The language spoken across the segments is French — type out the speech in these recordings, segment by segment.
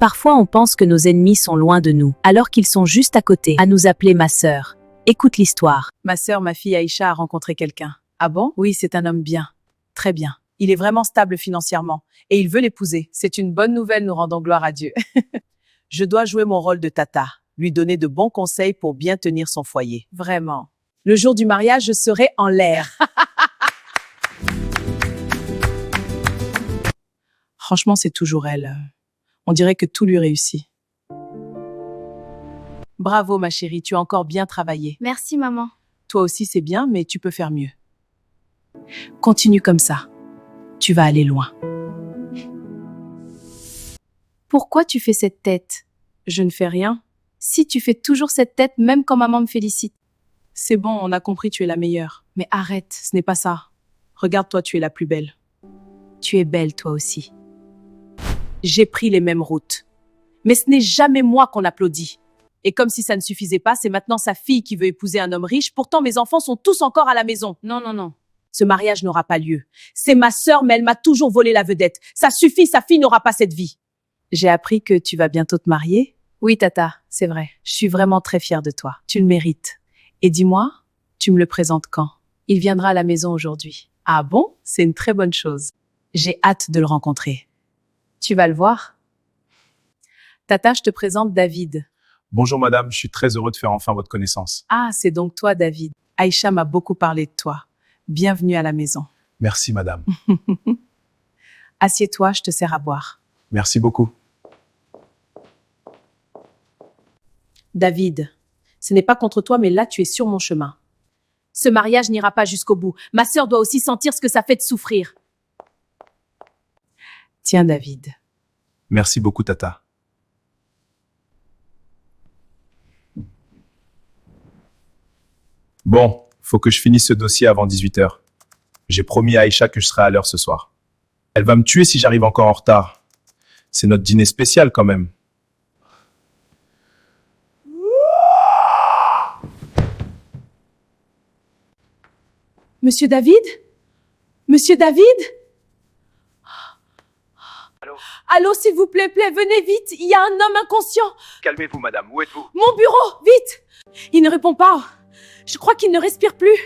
Parfois on pense que nos ennemis sont loin de nous, alors qu'ils sont juste à côté, à nous appeler ma sœur. Écoute l'histoire. Ma sœur, ma fille Aïcha a rencontré quelqu'un. Ah bon? Oui, c'est un homme bien. Très bien. Il est vraiment stable financièrement et il veut l'épouser. C'est une bonne nouvelle, nous rendons gloire à Dieu. Je dois jouer mon rôle de tata, lui donner de bons conseils pour bien tenir son foyer. Vraiment. Le jour du mariage, je serai en l'air. Franchement, c'est toujours elle. On dirait que tout lui réussit. Bravo, ma chérie, tu as encore bien travaillé. Merci, maman. Toi aussi, c'est bien, mais tu peux faire mieux. Continue comme ça. Tu vas aller loin. Pourquoi tu fais cette tête? Je ne fais rien. Si tu fais toujours cette tête, même quand maman me félicite. C'est bon, on a compris, tu es la meilleure. Mais arrête. Ce n'est pas ça. Regarde-toi, tu es la plus belle. Tu es belle, toi aussi. J'ai pris les mêmes routes. Mais ce n'est jamais moi qu'on applaudit. Et comme si ça ne suffisait pas, c'est maintenant sa fille qui veut épouser un homme riche. Pourtant, mes enfants sont tous encore à la maison. Non. Ce mariage n'aura pas lieu. C'est ma sœur, mais elle m'a toujours volé la vedette. Ça suffit, sa fille n'aura pas cette vie. J'ai appris que tu vas bientôt te marier. Oui, tata, c'est vrai. Je suis vraiment très fière de toi. Tu le mérites. Et dis-moi, tu me le présentes quand? Il viendra à la maison aujourd'hui. Ah bon? C'est une très bonne chose. J'ai hâte de le rencontrer. Tu vas le voir? Tata, je te présente David. Bonjour madame, je suis très heureux de faire enfin votre connaissance. Ah, c'est donc toi, David. Aïcha m'a beaucoup parlé de toi. Bienvenue à la maison. Merci madame. Assieds-toi, je te sers à boire. Merci beaucoup. David, ce n'est pas contre toi, mais là, tu es sur mon chemin. Ce mariage n'ira pas jusqu'au bout. Ma sœur doit aussi sentir ce que ça fait de souffrir. Tiens, David. Merci beaucoup tata. Bon, faut que je finisse ce dossier avant 18h. J'ai promis à Aïcha que je serai à l'heure ce soir. Elle va me tuer si j'arrive encore en retard. C'est notre dîner spécial quand même. Monsieur David? Monsieur David? Allô? Allô, s'il vous plaît, venez vite. Il y a un homme inconscient. Calmez-vous madame, où êtes-vous? Mon bureau, vite! Il ne répond pas. Je crois qu'il ne respire plus.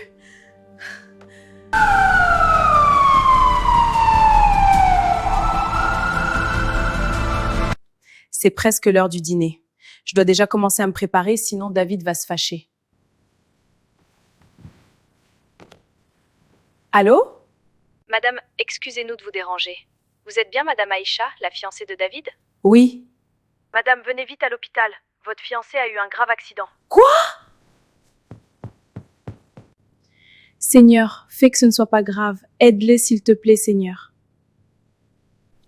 C'est presque l'heure du dîner. Je dois déjà commencer à me préparer, sinon David va se fâcher. Allô? Madame, excusez-nous de vous déranger. Vous êtes bien Madame Aïcha, la fiancée de David? Oui. Madame, venez vite à l'hôpital. Votre fiancé a eu un grave accident. Quoi? Seigneur, fais que ce ne soit pas grave. Aide-les s'il te plaît, Seigneur.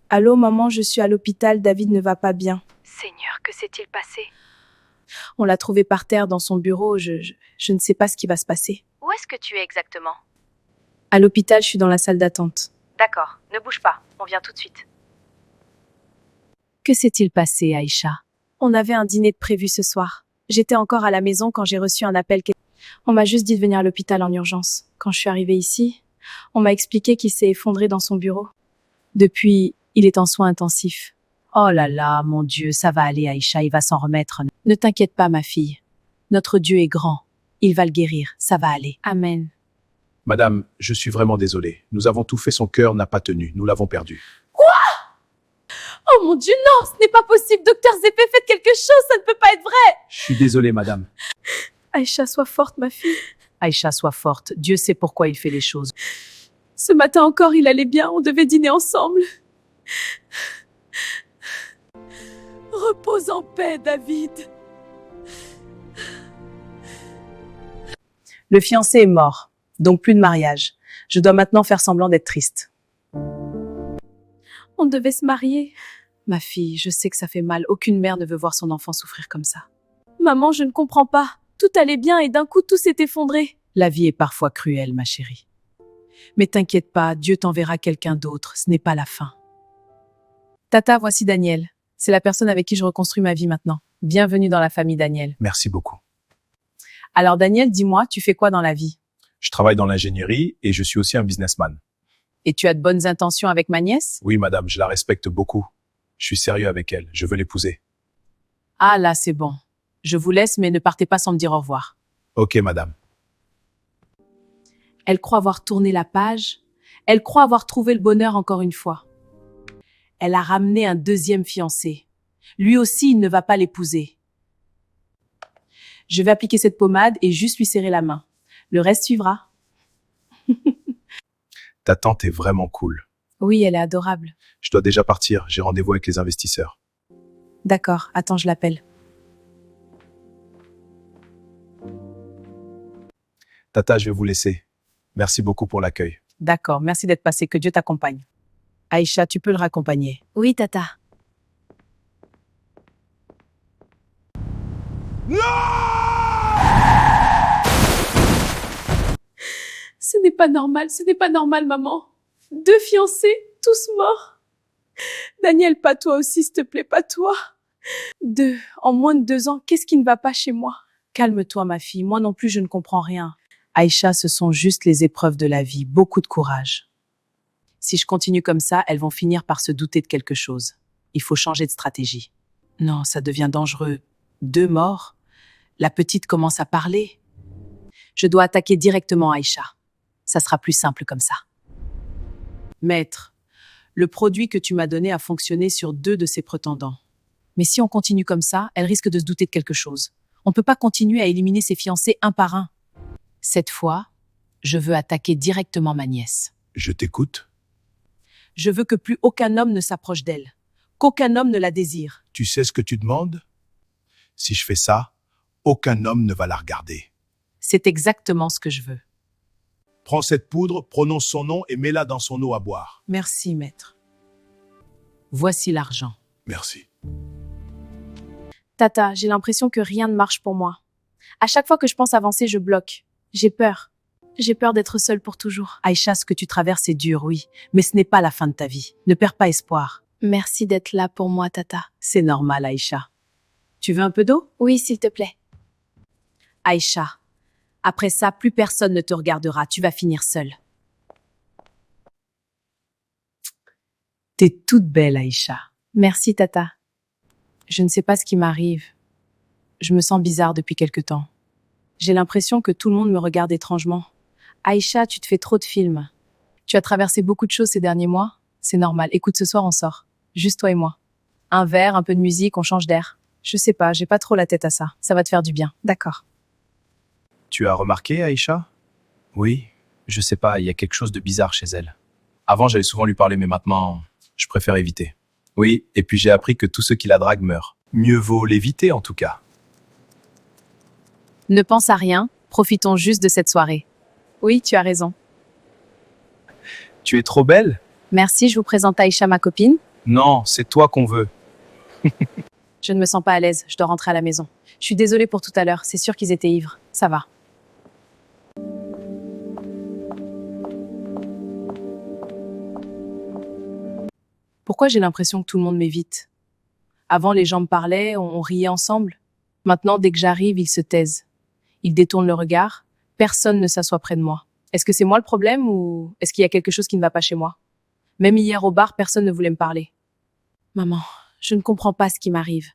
Allô, maman, je suis à l'hôpital, David ne va pas bien. Seigneur, que s'est-il passé? On l'a trouvé par terre dans son bureau, je ne sais pas ce qui va se passer. Où est-ce que tu es exactement? À l'hôpital, je suis dans la salle d'attente. D'accord, ne bouge pas, on vient tout de suite. Que s'est-il passé, Aïcha? On avait un dîner de prévu ce soir. J'étais encore à la maison quand j'ai reçu un appel. On m'a juste dit de venir à l'hôpital en urgence. Quand je suis arrivée ici, on m'a expliqué qu'il s'est effondré dans son bureau. Depuis, il est en soins intensifs. Oh là là, mon Dieu, ça va aller, Aïcha, il va s'en remettre. Ne t'inquiète pas, ma fille. Notre Dieu est grand. Il va le guérir, ça va aller. Amen. Madame, je suis vraiment désolé. Nous avons tout fait, son cœur n'a pas tenu. Nous l'avons perdu. Oh mon Dieu, non, ce n'est pas possible. Docteur Zépé, faites quelque chose, ça ne peut pas être vrai. Je suis désolé madame. Aïcha, sois forte, ma fille. Aïcha, sois forte. Dieu sait pourquoi il fait les choses. Ce matin encore, il allait bien, on devait dîner ensemble. Repose en paix, David. Le fiancé est mort, donc plus de mariage. Je dois maintenant faire semblant d'être triste. On devait se marier. Ma fille, je sais que ça fait mal. Aucune mère ne veut voir son enfant souffrir comme ça. Maman, je ne comprends pas. Tout allait bien et d'un coup, tout s'est effondré. La vie est parfois cruelle, ma chérie. Mais t'inquiète pas, Dieu t'enverra quelqu'un d'autre. Ce n'est pas la fin. Tata, voici Daniel. C'est la personne avec qui je reconstruis ma vie maintenant. Bienvenue dans la famille Daniel. Merci beaucoup. Alors Daniel, dis-moi, tu fais quoi dans la vie? Je travaille dans l'ingénierie et je suis aussi un businessman. Et tu as de bonnes intentions avec ma nièce? Oui madame, je la respecte beaucoup. Je suis sérieux avec elle, je veux l'épouser. Ah là, c'est bon. Je vous laisse, mais ne partez pas sans me dire au revoir. Ok, madame. Elle croit avoir tourné la page. Elle croit avoir trouvé le bonheur encore une fois. Elle a ramené un deuxième fiancé. Lui aussi, il ne va pas l'épouser. Je vais appliquer cette pommade et juste lui serrer la main. Le reste suivra. Ta tante est vraiment cool. Oui, elle est adorable. Je dois déjà partir, j'ai rendez-vous avec les investisseurs. D'accord, attends, je l'appelle. Tata, je vais vous laisser. Merci beaucoup pour l'accueil. D'accord, merci d'être passé. Que Dieu t'accompagne. Aïcha, tu peux le raccompagner. Oui, Tata. Ce n'est pas normal, maman. 2 fiancés, tous morts. Daniel, pas toi aussi, s'il te plaît, pas toi. 2, en moins de 2 ans, qu'est-ce qui ne va pas chez moi? Calme-toi, ma fille, moi non plus, je ne comprends rien. Aïcha, ce sont juste les épreuves de la vie, beaucoup de courage. Si je continue comme ça, elles vont finir par se douter de quelque chose. Il faut changer de stratégie. Non, ça devient dangereux. 2 morts. La petite commence à parler. Je dois attaquer directement Aïcha. Ça sera plus simple comme ça. Maître, le produit que tu m'as donné a fonctionné sur 2 de ses prétendants. Mais si on continue comme ça, elle risque de se douter de quelque chose. On ne peut pas continuer à éliminer ses fiancés un par un. Cette fois, je veux attaquer directement ma nièce. Je t'écoute. Je veux que plus aucun homme ne s'approche d'elle. Qu'aucun homme ne la désire. Tu sais ce que tu demandes? Si je fais ça, aucun homme ne va la regarder. C'est exactement ce que je veux. Prends cette poudre, prononce son nom et mets-la dans son eau à boire. Merci, maître. Voici l'argent. Merci. Tata, j'ai l'impression que rien ne marche pour moi. À chaque fois que je pense avancer, je bloque. J'ai peur. J'ai peur d'être seule pour toujours. Aïcha, ce que tu traverses est dur, oui, mais ce n'est pas la fin de ta vie. Ne perds pas espoir. Merci d'être là pour moi, Tata. C'est normal, Aïcha. Tu veux un peu d'eau? Oui, s'il te plaît. Aïcha, après ça, plus personne ne te regardera. Tu vas finir seule. T'es toute belle, Aïcha. Merci, Tata. Je ne sais pas ce qui m'arrive. Je me sens bizarre depuis quelque temps. J'ai l'impression que tout le monde me regarde étrangement. Aïcha, tu te fais trop de films. Tu as traversé beaucoup de choses ces derniers mois. C'est normal. Écoute, ce soir, on sort. Juste toi et moi. Un verre, un peu de musique, on change d'air. Je sais pas, j'ai pas trop la tête à ça. Ça va te faire du bien. D'accord. Tu as remarqué, Aïcha? Oui, je sais pas, il y a quelque chose de bizarre chez elle. Avant, j'allais souvent lui parler, mais maintenant, je préfère éviter. Oui, et puis j'ai appris que tous ceux qui la draguent meurent. Mieux vaut l'éviter, en tout cas. Ne pense à rien. Profitons juste de cette soirée. Oui, tu as raison. Tu es trop belle? Merci, je vous présente Aïcha, ma copine. Non, c'est toi qu'on veut. Je ne me sens pas à l'aise. Je dois rentrer à la maison. Je suis désolée pour tout à l'heure. C'est sûr qu'ils étaient ivres. Ça va. Pourquoi j'ai l'impression que tout le monde m'évite? Avant, les gens me parlaient, on riait ensemble. Maintenant, dès que j'arrive, ils se taisent. Ils détournent le regard. Personne ne s'assoit près de moi. Est-ce que c'est moi le problème ou est-ce qu'il y a quelque chose qui ne va pas chez moi? Même hier au bar, personne ne voulait me parler. Maman, je ne comprends pas ce qui m'arrive.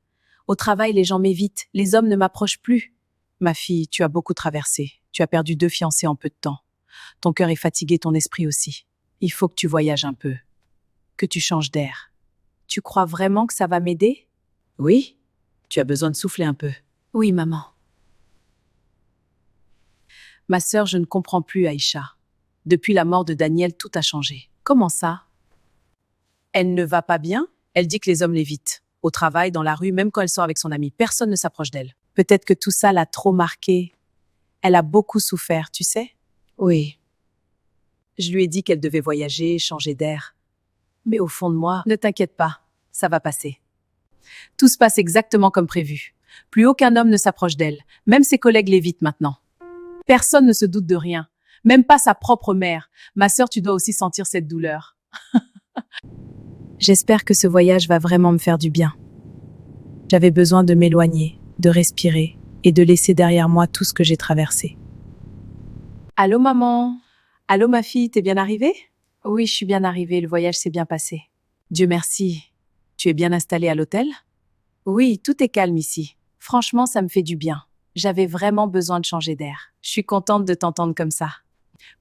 Au travail, les gens m'évitent. Les hommes ne m'approchent plus. Ma fille, tu as beaucoup traversé. Tu as perdu 2 fiancés en peu de temps. Ton cœur est fatigué, ton esprit aussi. Il faut que tu voyages un peu. Que tu changes d'air. Tu crois vraiment que ça va m'aider? Oui, tu as besoin de souffler un peu. Oui, maman. Ma sœur, je ne comprends plus, Aïcha. Depuis la mort de Daniel, tout a changé. Comment ça? Elle ne va pas bien. Elle dit que les hommes l'évitent. Au travail, dans la rue, même quand elle sort avec son ami, personne ne s'approche d'elle. Peut-être que tout ça l'a trop marquée. Elle a beaucoup souffert, tu sais? Oui. Je lui ai dit qu'elle devait voyager, changer d'air. Mais au fond de moi, ne t'inquiète pas, ça va passer. Tout se passe exactement comme prévu. Plus aucun homme ne s'approche d'elle. Même ses collègues l'évitent maintenant. Personne ne se doute de rien. Même pas sa propre mère. Ma sœur, tu dois aussi sentir cette douleur. J'espère que ce voyage va vraiment me faire du bien. J'avais besoin de m'éloigner, de respirer et de laisser derrière moi tout ce que j'ai traversé. Allô, maman? Allô, ma fille, t'es bien arrivée? Oui, je suis bien arrivée, le voyage s'est bien passé. Dieu merci. Tu es bien installée à l'hôtel? Oui, tout est calme ici. Franchement, ça me fait du bien. J'avais vraiment besoin de changer d'air. Je suis contente de t'entendre comme ça.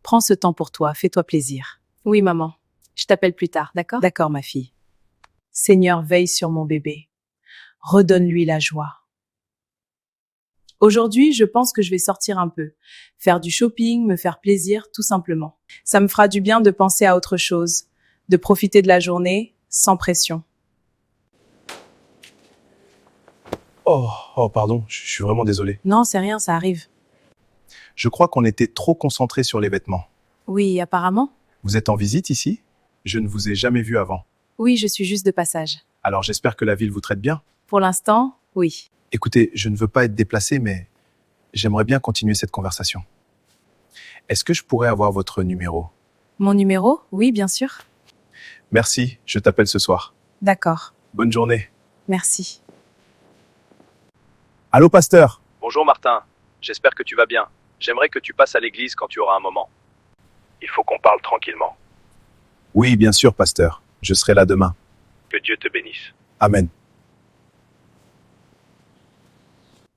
Prends ce temps pour toi, fais-toi plaisir. Oui, maman. Je t'appelle plus tard, d'accord? D'accord, ma fille. Seigneur, veille sur mon bébé. Redonne-lui la joie. Aujourd'hui, je pense que je vais sortir un peu, faire du shopping, me faire plaisir, tout simplement. Ça me fera du bien de penser à autre chose, de profiter de la journée sans pression. Oh, pardon, je suis vraiment désolé. Non, c'est rien, ça arrive. Je crois qu'on était trop concentrés sur les vêtements. Oui, apparemment. Vous êtes en visite ici? Je ne vous ai jamais vu avant. Oui, je suis juste de passage. Alors j'espère que la ville vous traite bien. Pour l'instant, oui. Écoutez, je ne veux pas être déplacé, mais j'aimerais bien continuer cette conversation. Est-ce que je pourrais avoir votre numéro? Mon numéro? Oui, bien sûr. Merci, je t'appelle ce soir. D'accord. Bonne journée. Merci. Allô, pasteur? Bonjour, Martin. J'espère que tu vas bien. J'aimerais que tu passes à l'église quand tu auras un moment. Il faut qu'on parle tranquillement. Oui, bien sûr, pasteur. Je serai là demain. Que Dieu te bénisse. Amen.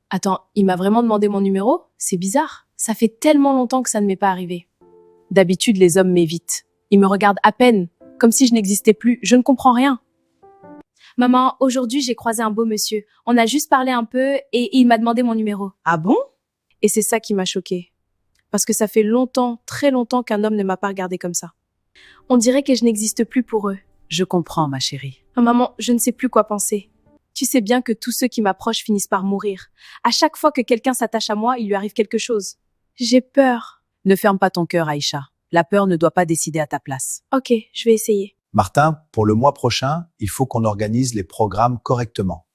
Attends, il m'a vraiment demandé mon numéro? C'est bizarre. Ça fait tellement longtemps que ça ne m'est pas arrivé. D'habitude, les hommes m'évitent. Ils me regardent à peine, comme si je n'existais plus. Je ne comprends rien. Maman, aujourd'hui, j'ai croisé un beau monsieur. On a juste parlé un peu et il m'a demandé mon numéro. Ah bon? Et c'est ça qui m'a choquée. Parce que ça fait longtemps, très longtemps qu'un homme ne m'a pas regardée comme ça. On dirait que je n'existe plus pour eux. Je comprends, ma chérie. Oh, maman, je ne sais plus quoi penser. Tu sais bien que tous ceux qui m'approchent finissent par mourir. À chaque fois que quelqu'un s'attache à moi, il lui arrive quelque chose. J'ai peur. Ne ferme pas ton cœur, Aïcha. La peur ne doit pas décider à ta place. Ok, je vais essayer. Martin, pour le mois prochain, il faut qu'on organise les programmes correctement.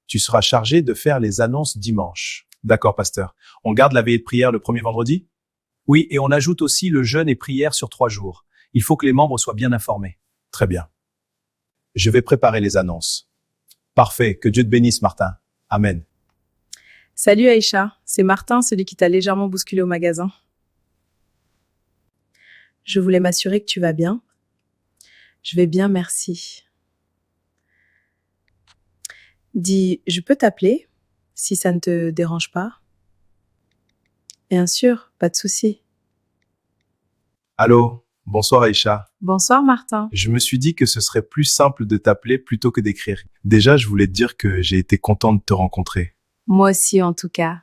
Tu seras chargé de faire les annonces dimanche. D'accord, pasteur. On garde la veillée de prière le premier vendredi? Oui, et on ajoute aussi le jeûne et prière sur 3 jours. Il faut que les membres soient bien informés. Très bien. Je vais préparer les annonces. Parfait, que Dieu te bénisse, Martin. Amen. Salut Aïcha, c'est Martin, celui qui t'a légèrement bousculé au magasin. Je voulais m'assurer que tu vas bien. Je vais bien, merci. Dis, je peux t'appeler, si ça ne te dérange pas? Bien sûr, pas de souci. Allô? Bonsoir, Aïcha. Bonsoir Martin. Je me suis dit que ce serait plus simple de t'appeler plutôt que d'écrire. Déjà, je voulais te dire que j'ai été content de te rencontrer. Moi aussi, en tout cas.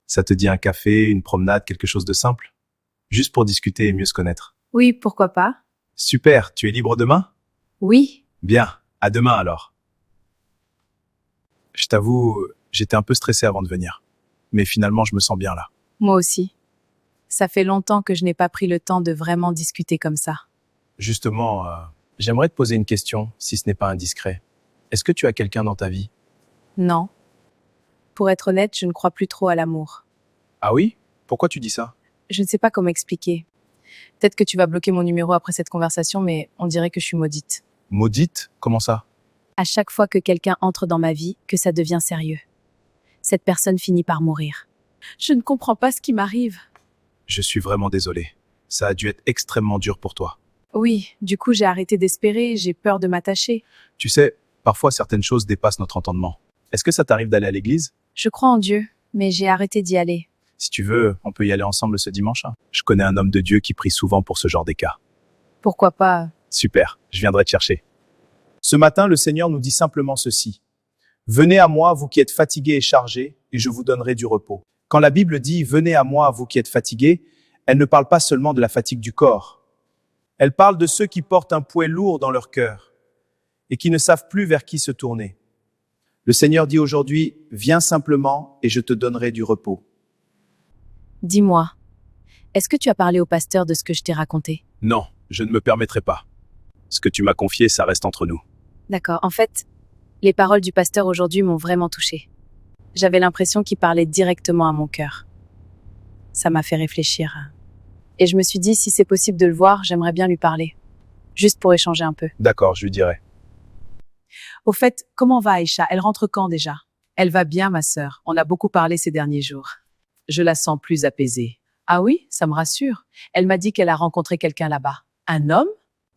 Ça te dit un café, une promenade, quelque chose de simple? Juste pour discuter et mieux se connaître. Oui, pourquoi pas? Super, tu es libre demain? Oui. Bien, à demain alors. Je t'avoue, j'étais un peu stressé avant de venir. Mais finalement, je me sens bien là. Moi aussi. Ça fait longtemps que je n'ai pas pris le temps de vraiment discuter comme ça. Justement, j'aimerais te poser une question, si ce n'est pas indiscret. Est-ce que tu as quelqu'un dans ta vie? Non. Pour être honnête, je ne crois plus trop à l'amour. Ah oui? Pourquoi tu dis ça? Je ne sais pas comment expliquer. Peut-être que tu vas bloquer mon numéro après cette conversation, mais on dirait que je suis maudite. Maudite? Comment ça? À chaque fois que quelqu'un entre dans ma vie, que ça devient sérieux. Cette personne finit par mourir. Je ne comprends pas ce qui m'arrive. Je suis vraiment désolé. Ça a dû être extrêmement dur pour toi. Oui, du coup j'ai arrêté d'espérer, j'ai peur de m'attacher. Tu sais, parfois certaines choses dépassent notre entendement. Est-ce que ça t'arrive d'aller à l'église? Je crois en Dieu, mais j'ai arrêté d'y aller. Si tu veux, on peut y aller ensemble ce dimanche. Hein. Je connais un homme de Dieu qui prie souvent pour ce genre des cas. Pourquoi pas? Super, je viendrai te chercher. Ce matin, le Seigneur nous dit simplement ceci. Venez à moi, vous qui êtes fatigués et chargés, et je vous donnerai du repos. Quand la Bible dit « Venez à moi, vous qui êtes fatigués », elle ne parle pas seulement de la fatigue du corps. Elle parle de ceux qui portent un poids lourd dans leur cœur et qui ne savent plus vers qui se tourner. Le Seigneur dit aujourd'hui « Viens simplement et je te donnerai du repos ». Dis-moi, est-ce que tu as parlé au pasteur de ce que je t'ai raconté? Non, je ne me permettrai pas. Ce que tu m'as confié, ça reste entre nous. D'accord, en fait, les paroles du pasteur aujourd'hui m'ont vraiment touchée. J'avais l'impression qu'il parlait directement à mon cœur. Ça m'a fait réfléchir. Et je me suis dit, si c'est possible de le voir, j'aimerais bien lui parler. Juste pour échanger un peu. D'accord, je lui dirai. Au fait, comment va Aïcha? Elle rentre quand déjà? Elle va bien, ma sœur. On a beaucoup parlé ces derniers jours. Je la sens plus apaisée. Ah oui, ça me rassure. Elle m'a dit qu'elle a rencontré quelqu'un là-bas. Un homme?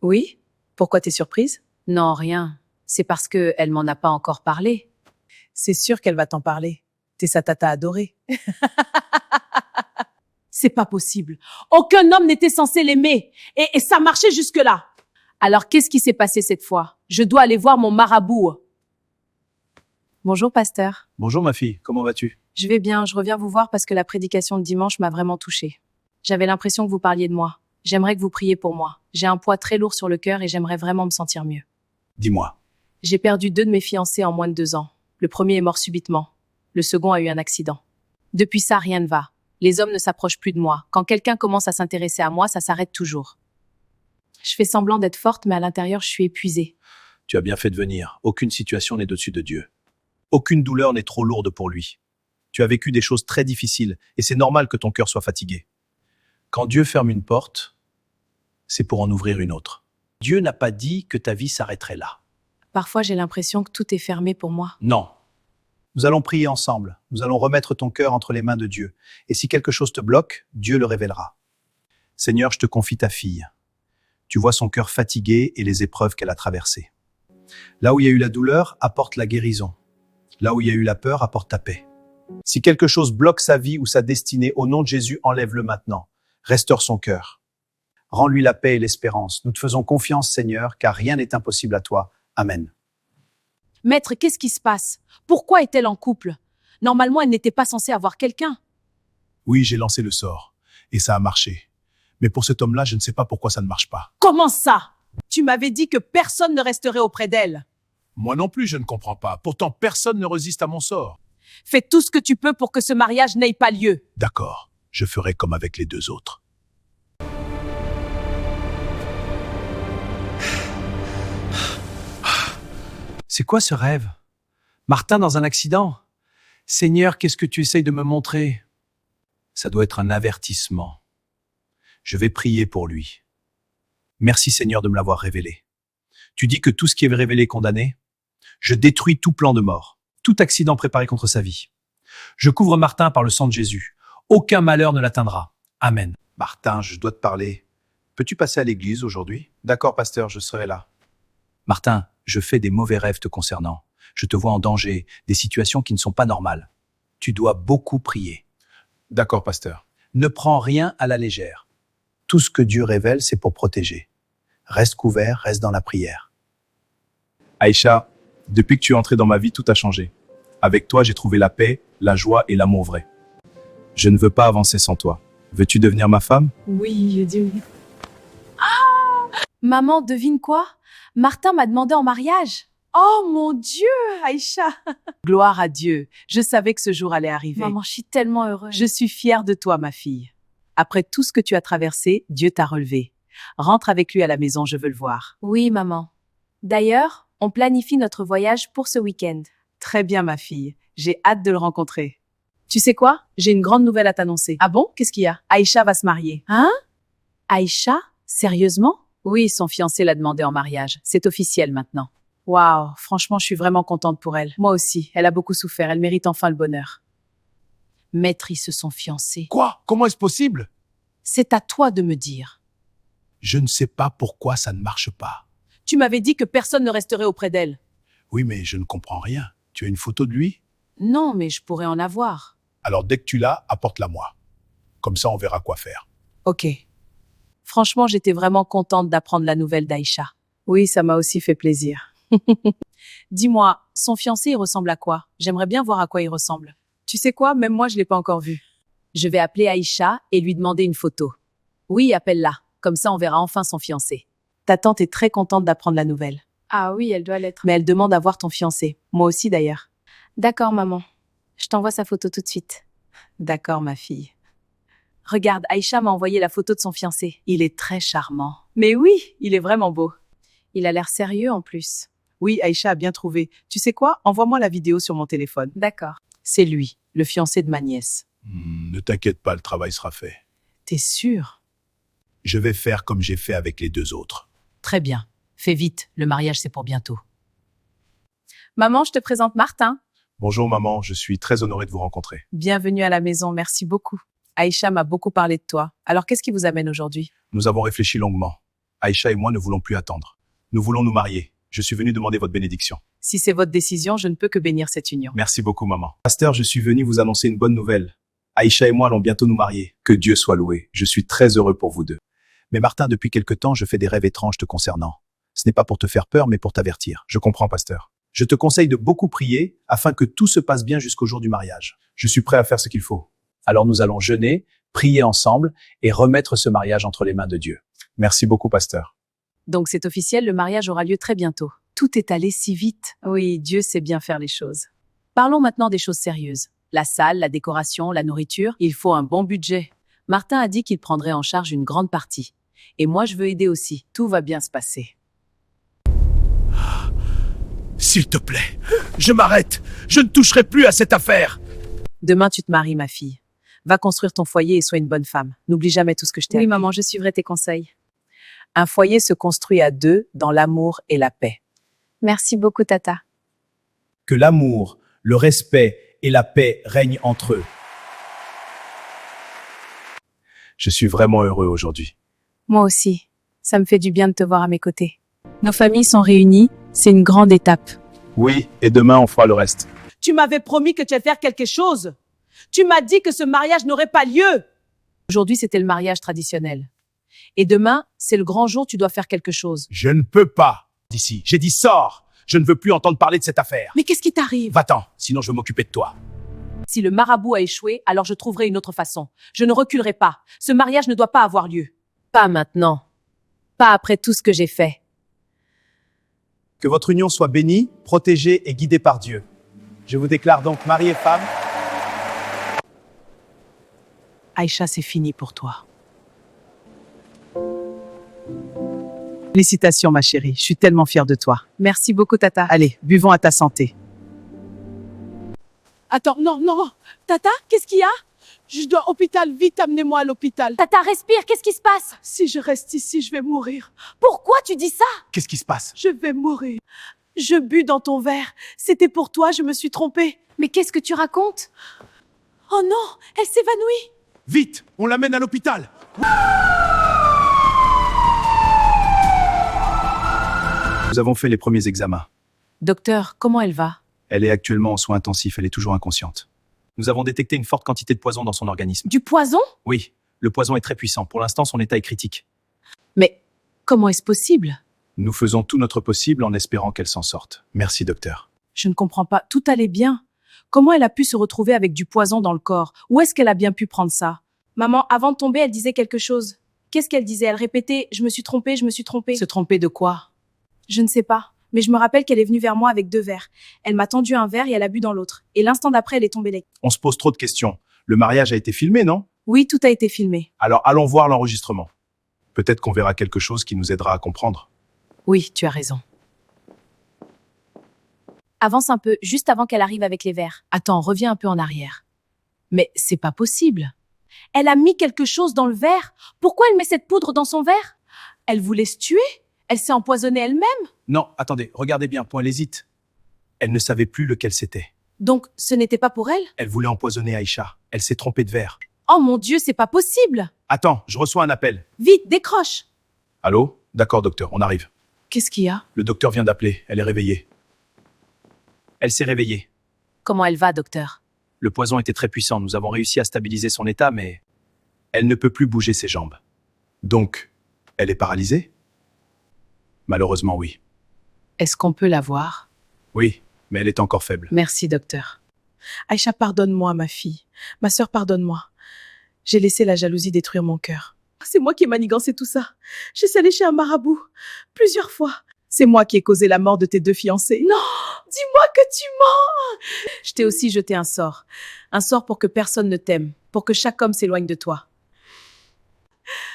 Oui. Pourquoi t'es surprise? Non, rien. C'est parce que elle m'en a pas encore parlé. C'est sûr qu'elle va t'en parler. T'es sa tata adorée. C'est pas possible. Aucun homme n'était censé l'aimer. Et ça marchait jusque-là. Alors, qu'est-ce qui s'est passé cette fois? Je dois aller voir mon marabout. Bonjour, pasteur. Bonjour ma fille, comment vas-tu? Je vais bien. Je reviens vous voir parce que la prédication de dimanche m'a vraiment touchée. J'avais l'impression que vous parliez de moi. J'aimerais que vous priez pour moi. J'ai un poids très lourd sur le cœur et j'aimerais vraiment me sentir mieux. Dis-moi. J'ai perdu 2 de mes fiancés en moins de 2 ans. Le premier est mort subitement. Le second a eu un accident. Depuis ça, rien ne va. Les hommes ne s'approchent plus de moi. Quand quelqu'un commence à s'intéresser à moi, ça s'arrête toujours. Je fais semblant d'être forte, mais à l'intérieur, je suis épuisée. Tu as bien fait de venir. Aucune situation n'est au-dessus de Dieu. Aucune douleur n'est trop lourde pour lui. Tu as vécu des choses très difficiles et c'est normal que ton cœur soit fatigué. Quand Dieu ferme une porte, c'est pour en ouvrir une autre. Dieu n'a pas dit que ta vie s'arrêterait là. Parfois, j'ai l'impression que tout est fermé pour moi. Non. Nous allons prier ensemble. Nous allons remettre ton cœur entre les mains de Dieu. Et si quelque chose te bloque, Dieu le révélera. Seigneur, je te confie ta fille. Tu vois son cœur fatigué et les épreuves qu'elle a traversées. Là où il y a eu la douleur, apporte la guérison. Là où il y a eu la peur, apporte ta paix. Si quelque chose bloque sa vie ou sa destinée, au nom de Jésus, enlève-le maintenant. Restaure son cœur. Rends-lui la paix et l'espérance. Nous te faisons confiance, Seigneur, car rien n'est impossible à toi. Amen. Maître, qu'est-ce qui se passe? Pourquoi est-elle en couple? Normalement, elle n'était pas censée avoir quelqu'un. Oui, j'ai lancé le sort. Et ça a marché. Mais pour cet homme-là, je ne sais pas pourquoi ça ne marche pas. Comment ça? Tu m'avais dit que personne ne resterait auprès d'elle. Moi non plus, je ne comprends pas. Pourtant, personne ne résiste à mon sort. Fais tout ce que tu peux pour que ce mariage n'ait pas lieu. D'accord, je ferai comme avec les 2 autres. C'est quoi ce rêve? Martin dans un accident? Seigneur, qu'est-ce que tu essayes de me montrer? Ça doit être un avertissement. Je vais prier pour lui. Merci Seigneur de me l'avoir révélé. Tu dis que tout ce qui est révélé est condamné? Je détruis tout plan de mort, tout accident préparé contre sa vie. Je couvre Martin par le sang de Jésus. Aucun malheur ne l'atteindra. Amen. Martin, je dois te parler. Peux-tu passer à l'église aujourd'hui? D'accord, pasteur, je serai là. Martin, je fais des mauvais rêves te concernant. Je te vois en danger, des situations qui ne sont pas normales. Tu dois beaucoup prier. D'accord, pasteur. Ne prends rien à la légère. Tout ce que Dieu révèle, c'est pour protéger. Reste couvert, reste dans la prière. Aïcha, depuis que tu es entrée dans ma vie, tout a changé. Avec toi, j'ai trouvé la paix, la joie et l'amour vrai. Je ne veux pas avancer sans toi. Veux-tu devenir ma femme? Oui, je dis oui. Maman, devine quoi? Martin m'a demandé en mariage. Oh mon Dieu, Aïcha. Gloire à Dieu. Je savais que ce jour allait arriver. Maman, je suis tellement heureuse. Je suis fière de toi, ma fille. Après tout ce que tu as traversé, Dieu t'a relevé. Rentre avec lui à la maison, je veux le voir. Oui, maman. D'ailleurs, on planifie notre voyage pour ce week-end. Très bien, ma fille. J'ai hâte de le rencontrer. Tu sais quoi? J'ai une grande nouvelle à t'annoncer. Ah bon? Qu'est-ce qu'il y a? Aïcha va se marier. Hein? Aïcha? Sérieusement? Oui, son fiancé l'a demandé en mariage. C'est officiel maintenant. Waouh, franchement, je suis vraiment contente pour elle. Moi aussi, elle a beaucoup souffert. Elle mérite enfin le bonheur. Maître, ils se sont fiancés. Quoi? Comment est-ce possible? C'est à toi de me dire. Je ne sais pas pourquoi ça ne marche pas. Tu m'avais dit que personne ne resterait auprès d'elle. Oui, mais je ne comprends rien. Tu as une photo de lui? Non, mais je pourrais en avoir. Alors dès que tu l'as, apporte-la moi. Comme ça, on verra quoi faire. Ok. Franchement, j'étais vraiment contente d'apprendre la nouvelle d'Aïcha. Oui, ça m'a aussi fait plaisir. Dis-moi, son fiancé, il ressemble à quoi? J'aimerais bien voir à quoi il ressemble. Tu sais quoi? Même moi, je l'ai pas encore vu. Je vais appeler Aïcha et lui demander une photo. Oui, appelle-la. Comme ça, on verra enfin son fiancé. Ta tante est très contente d'apprendre la nouvelle. Ah oui, elle doit l'être. Mais elle demande à voir ton fiancé. Moi aussi, d'ailleurs. D'accord, maman. Je t'envoie sa photo tout de suite. D'accord, ma fille. Regarde, Aïcha m'a envoyé la photo de son fiancé. Il est très charmant. Mais oui, il est vraiment beau. Il a l'air sérieux en plus. Oui, Aïcha a bien trouvé. Tu sais quoi? Envoie-moi la vidéo sur mon téléphone. D'accord. C'est lui, le fiancé de ma nièce. Ne t'inquiète pas, le travail sera fait. T'es sûr? Je vais faire comme j'ai fait avec les 2 autres. Très bien. Fais vite, le mariage c'est pour bientôt. Maman, je te présente Martin. Bonjour maman, je suis très honoré de vous rencontrer. Bienvenue à la maison, merci beaucoup. Aïcha m'a beaucoup parlé de toi. Alors qu'est-ce qui vous amène aujourd'hui? Nous avons réfléchi longuement. Aïcha et moi ne voulons plus attendre. Nous voulons nous marier. Je suis venu demander votre bénédiction. Si c'est votre décision, je ne peux que bénir cette union. Merci beaucoup, maman. Pasteur, je suis venu vous annoncer une bonne nouvelle. Aïcha et moi allons bientôt nous marier. Que Dieu soit loué. Je suis très heureux pour vous deux. Mais Martin, depuis quelque temps, je fais des rêves étranges te concernant. Ce n'est pas pour te faire peur, mais pour t'avertir. Je comprends, pasteur. Je te conseille de beaucoup prier afin que tout se passe bien jusqu'au jour du mariage. Je suis prêt à faire ce qu'il faut. Alors nous allons jeûner, prier ensemble et remettre ce mariage entre les mains de Dieu. Merci beaucoup, pasteur. Donc c'est officiel, le mariage aura lieu très bientôt. Tout est allé si vite. Oui, Dieu sait bien faire les choses. Parlons maintenant des choses sérieuses. La salle, la décoration, la nourriture, il faut un bon budget. Martin a dit qu'il prendrait en charge une grande partie. Et moi, je veux aider aussi. Tout va bien se passer. S'il te plaît, je m'arrête. Je ne toucherai plus à cette affaire. Demain, tu te maries, ma fille. Va construire ton foyer et sois une bonne femme. N'oublie jamais tout ce que je t'ai Oui, appris. maman, je suivrai tes conseils. Un foyer se construit à deux dans l'amour et la paix. Merci beaucoup, Tata. Que l'amour, le respect et la paix règnent entre eux. Je suis vraiment heureux aujourd'hui. Moi aussi. Ça me fait du bien de te voir à mes côtés. Nos familles sont réunies, c'est une grande étape. Oui, et demain on fera le reste. Tu m'avais promis que tu allais faire quelque chose. Tu m'as dit que ce mariage n'aurait pas lieu. Aujourd'hui, c'était le mariage traditionnel. Et demain, c'est le grand jour, tu dois faire quelque chose. Je ne peux pas d'ici. J'ai dit sors. Je ne veux plus entendre parler de cette affaire. Mais qu'est-ce qui t'arrive? Va-t'en, sinon je vais m'occuper de toi. Si le marabout a échoué, alors je trouverai une autre façon. Je ne reculerai pas. Ce mariage ne doit pas avoir lieu. Pas maintenant. Pas après tout ce que j'ai fait. Que votre union soit bénie, protégée et guidée par Dieu. Je vous déclare donc mari et femme. Aïcha, c'est fini pour toi. Félicitations, ma chérie. Je suis tellement fière de toi. Merci beaucoup, Tata. Allez, buvons à ta santé. Attends, non. Tata, qu'est-ce qu'il y a? Je dois au hôpital, vite amenez-moi à l'hôpital. Tata, respire, qu'est-ce qui se passe? Si je reste ici, je vais mourir. Pourquoi tu dis ça? Qu'est-ce qui se passe? Je vais mourir. Je bus dans ton verre. C'était pour toi, je me suis trompée. Mais qu'est-ce que tu racontes? Oh non, elle s'évanouit. Vite, on l'amène à l'hôpital. Nous avons fait les premiers examens. Docteur, comment elle va? Elle est actuellement en soins intensifs, elle est toujours inconsciente. Nous avons détecté une forte quantité de poison dans son organisme. Du poison? Oui, le poison est très puissant. Pour l'instant, son état est critique. Mais comment est-ce possible? Nous faisons tout notre possible en espérant qu'elle s'en sorte. Merci, docteur. Je ne comprends pas. Tout allait bien. Comment elle a pu se retrouver avec du poison dans le corps? Où est-ce qu'elle a bien pu prendre ça? Maman, avant de tomber, elle disait quelque chose. Qu'est-ce qu'elle disait? Elle répétait « Je me suis trompée, je me suis trompée ». Se tromper de quoi? Je ne sais pas, mais je me rappelle qu'elle est venue vers moi avec 2 verres. Elle m'a tendu un verre et elle a bu dans l'autre. Et l'instant d'après, elle est tombée les... On se pose trop de questions. Le mariage a été filmé, non? Oui, tout a été filmé. Alors allons voir l'enregistrement. Peut-être qu'on verra quelque chose qui nous aidera à comprendre. Oui, tu as raison. Avance un peu, juste avant qu'elle arrive avec les verres. Attends, reviens un peu en arrière. Mais c'est pas possible. Elle a mis quelque chose dans le verre. Pourquoi elle met cette poudre dans son verre? Elle voulait se tuer? Elle s'est empoisonnée elle-même? Non, attendez, regardez bien, point, elle hésite. Elle ne savait plus lequel c'était. Donc, ce n'était pas pour elle? Elle voulait empoisonner Aïcha. Elle s'est trompée de verre. Oh mon Dieu, c'est pas possible! Attends, je reçois un appel. Vite, décroche! Allô? D'accord, docteur, on arrive. Qu'est-ce qu'il y a? Le docteur vient d'appeler, elle est réveillée. Elle s'est réveillée. Comment elle va, docteur? Le poison était très puissant, nous avons réussi à stabiliser son état, mais elle ne peut plus bouger ses jambes. Donc, elle est paralysée? Malheureusement, oui. Est-ce qu'on peut la voir? Oui, mais elle est encore faible. Merci, docteur. Aïcha, pardonne-moi, ma fille. Ma sœur, pardonne-moi. J'ai laissé la jalousie détruire mon cœur. C'est moi qui ai manigancé tout ça. J'ai salé chez un marabout. Plusieurs fois. C'est moi qui ai causé la mort de tes 2 fiancés. Non! Dis-moi que tu mens! Je t'ai aussi jeté un sort. Un sort pour que personne ne t'aime, pour que chaque homme s'éloigne de toi.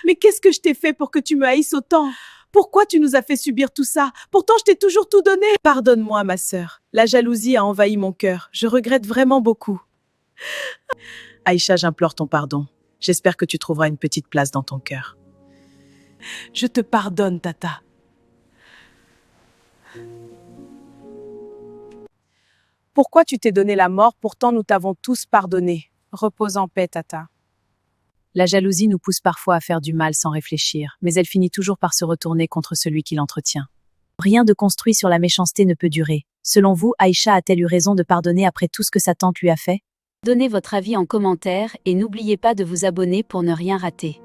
Mais qu'est-ce que je t'ai fait pour que tu me haïsses autant? Pourquoi tu nous as fait subir tout ça? Pourtant, je t'ai toujours tout donné. Pardonne-moi, ma sœur. La jalousie a envahi mon cœur. Je regrette vraiment beaucoup. Aïcha, j'implore ton pardon. J'espère que tu trouveras une petite place dans ton cœur. Je te pardonne, Tata. Pourquoi tu t'es donné la mort? Pourtant, nous t'avons tous pardonné. Repose en paix, Tata. La jalousie nous pousse parfois à faire du mal sans réfléchir, mais elle finit toujours par se retourner contre celui qui l'entretient. Rien de construit sur la méchanceté ne peut durer. Selon vous, Aïcha a-t-elle eu raison de pardonner après tout ce que sa tante lui a fait? Donnez votre avis en commentaire et n'oubliez pas de vous abonner pour ne rien rater.